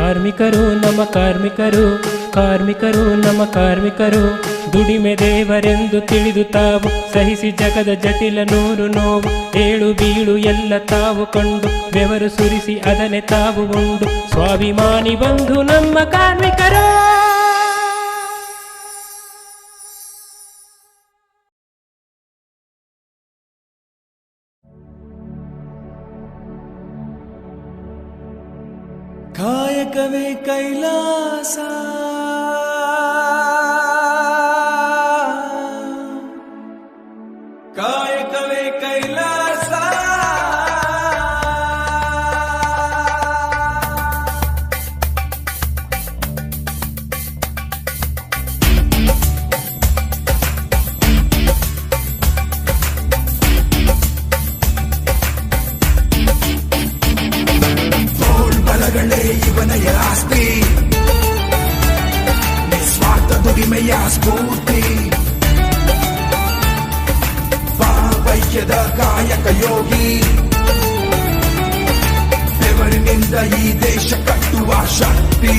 ಕಾರ್ಮಿಕರು ನಮ್ಮ ಕಾರ್ಮಿಕರು, ಕಾರ್ಮಿಕರು ನಮ್ಮ ಕಾರ್ಮಿಕರು. ದುಡಿಮೆ ದೇವರೆಂದು ತಿಳಿದು ತಾವು ಸಹಿಸಿ ಜಗದ ಜಟಿಲ ನೂರು ನೋವು, ಏಳು ಬೀಳು ಎಲ್ಲ ತಾವು ಕಂಡು ಬೆವರು ಸುರಿಸಿ ಅದನ್ನೇ ತಾವು ಉಂಡು. ಸ್ವಾಭಿಮಾನಿ ಬಂಧು ನಮ್ಮ ಕಾರ್ಮಿಕರು. ಕಾಯಕವೇ ಕೈಲಾಸ, ಕಾಯಕವೇ ಕೈಲಾಸ. ಬಲಗಳೇ ಇವನಯ ಆಸ್ತಿ, ನಿಸ್ವಾರ್ಥ ದುಡಿಮೆಯ ಸ್ಫೂರ್ತಿ. ಭಾವೈಕ್ಯದ ಕಾಯಕ ಯೋಗಿ, ಬೆವರಿನಿಂದ ಈ ದೇಶ ಕಟ್ಟುವ ಶಕ್ತಿ.